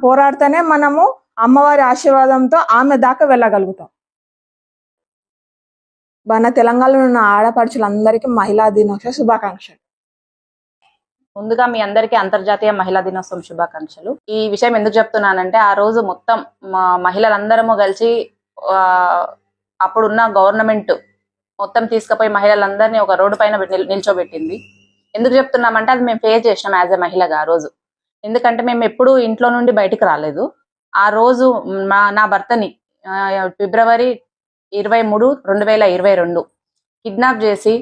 పోరాడితేనే మనము అమ్మవారి ఆశీర్వాదంతో ఆమె దాకా వెళ్ళగలుగుతాం. మన తెలంగాణలో ఉన్న ఆడపడుచులందరికీ మహిళా దినోత్సవ శుభాకాంక్షలు. ముందుగా మీ అందరికీ అంతర్జాతీయ మహిళా దినోత్సవం శుభాకాంక్షలు. ఈ విషయం ఎందుకు చెప్తున్నానంటే, ఆ రోజు మొత్తం మహిళలందరము కలిసి అప్పుడున్న గవర్నమెంట్ మొత్తం తీసుకుపోయి మహిళలందరినీ ఒక రోడ్డు పైన నిల్చోబెట్టింది. ఎందుకు చెప్తున్నామంటే, అది మేము ఫేస్ చేసినాం యాజ్ ఎ మహిళగా ఆ రోజు. ఎందుకంటే మేము ఎప్పుడు ఇంట్లో నుండి బయటికి రాలేదు. ఆ రోజు నా భర్తని ఫిబ్రవరి 23, 2022 కిడ్నాప్ చేసి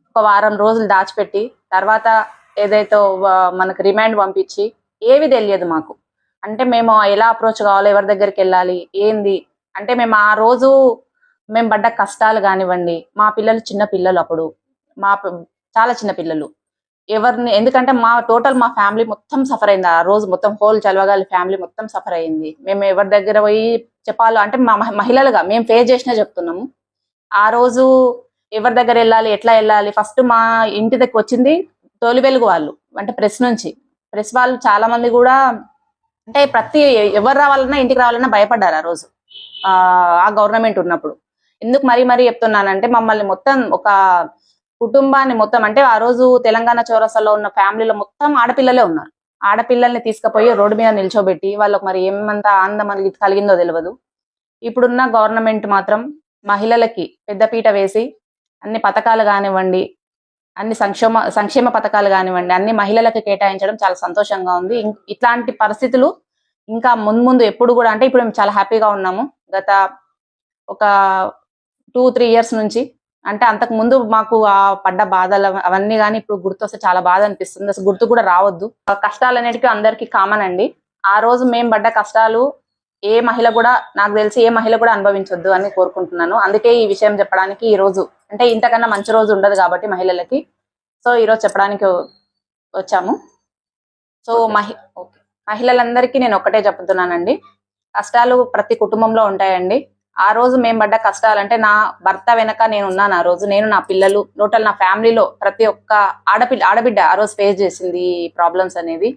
ఒక వారం రోజులు దాచిపెట్టి, తర్వాత ఏదైతే మనకు రిమాండ్ పంపించి, ఏవి తెలియదు మాకు. అంటే మేము ఎలా అప్రోచ్ కావాలి, ఎవరి దగ్గరికి వెళ్ళాలి, ఏంది అంటే మేము ఆ రోజు మేము పడ్డ కష్టాలు కానివ్వండి. మా పిల్లలు చిన్న పిల్లలు, అప్పుడు చాలా చిన్న పిల్లలు. ఎవరిని, ఎందుకంటే మా ఫ్యామిలీ మొత్తం సఫర్ అయింది ఆ రోజు. మొత్తం హోల్ చలవగాలి ఫ్యామిలీ మొత్తం సఫర్ అయింది. మేము ఎవరి దగ్గర పోయి చెప్పాలో అంటే మా మహిళలుగా మేము ఫేస్ చేసినా చెప్తున్నాము. ఆ రోజు ఎవరి దగ్గర వెళ్ళాలి, ఎట్లా వెళ్ళాలి, ఫస్ట్ మా ఇంటి దగ్గర వచ్చింది తొలి వెలుగు వాళ్ళు, అంటే ప్రెస్ వాళ్ళు చాలా మంది కూడా, అంటే ఎవరు రావాలన్నా ఇంటికి రావాలన్నా భయపడ్డారు ఆ రోజు ఆ గవర్నమెంట్ ఉన్నప్పుడు. ఎందుకు మరీ చెప్తున్నానంటే, మమ్మల్ని మొత్తం ఒక కుటుంబాన్ని మొత్తం, అంటే ఆ రోజు తెలంగాణ చౌరస్తాలో ఉన్న ఫ్యామిలీలో మొత్తం ఆడపిల్లలే ఉన్నారు. ఆడపిల్లల్ని తీసుకుపోయి రోడ్డు మీద నిల్చోబెట్టి వాళ్ళకు మరి ఏమంత ఆనందం అనేది కలిగిందో తెలియదు. ఇప్పుడున్న గవర్నమెంట్ మాత్రం మహిళలకి పెద్దపీట వేసి అన్ని పథకాలు కానివ్వండి, అన్ని సంక్షేమ పథకాలు కానివ్వండి, అన్ని మహిళలకు కేటాయించడం చాలా సంతోషంగా ఉంది. ఇట్లాంటి పరిస్థితులు ఇంకా ముందు ఎప్పుడు కూడా, అంటే ఇప్పుడు మేము చాలా హ్యాపీగా ఉన్నాము. గత ఒక 2-3 ఇయర్స్ నుంచి, అంటే అంతకు ముందు మాకు ఆ పడ్డ బాధలు అవన్నీ కానీ ఇప్పుడు గుర్తొస్తే చాలా బాధ అనిపిస్తుంది. అసలు గుర్తు కూడా రావద్దు. కష్టాలు అనేటివి అందరికీ కామన్ అండి. ఆ రోజు మేము పడ్డ కష్టాలు ఏ మహిళ కూడా, నాకు తెలిసి ఏ మహిళ కూడా అనుభవించొద్దు అని కోరుకుంటున్నాను. అందుకే ఈ విషయం చెప్పడానికి ఈ రోజు, అంటే ఇంతకన్నా మంచి రోజు ఉండదు కాబట్టి మహిళలకి, సో ఈరోజు చెప్పడానికి వచ్చాము. సో మహిళలందరికీ నేను ఒక్కటే చెప్తున్నానండి, కష్టాలు ప్రతి కుటుంబంలో ఉంటాయండి. ఆ రోజు మేము పడ్డ కష్టాలు, అంటే నా భర్త వెనక నేను ఉన్నాను. ఆ రోజు నేను, నా పిల్లలు, టోటల్ నా ఫ్యామిలీలో ప్రతి ఒక్క ఆడబిడ్డ ఆ రోజు ఫేస్ చేసింది ఈ ప్రాబ్లమ్స్ అనేది.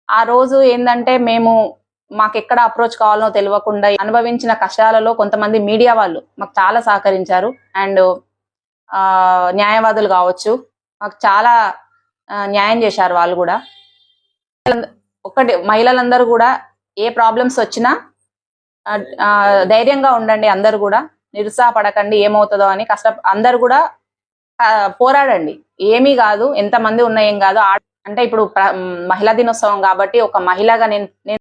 ఆ రోజు ఏంటంటే, మాకు ఎక్కడ అప్రోచ్ కావాలో తెలియకుండా అనుభవించిన కష్టాలలో కొంతమంది మీడియా వాళ్ళు మాకు చాలా సహకరించారు. అండ్ న్యాయవాదులు కావచ్చు, మాకు చాలా న్యాయం చేశారు వాళ్ళు కూడా. మహిళలందరూ కూడా ఏ ప్రాబ్లమ్స్ వచ్చినా ధైర్యంగా ఉండండి, అందరు కూడా నిరుత్సాహపడకండి ఏమవుతుందో అని. అందరు కూడా పోరాడండి, ఏమీ కాదు, ఎంతమంది ఉన్నా ఏం కాదు. అంటే ఇప్పుడు మహిళా దినోత్సవం కాబట్టి ఒక మహిళగా నేను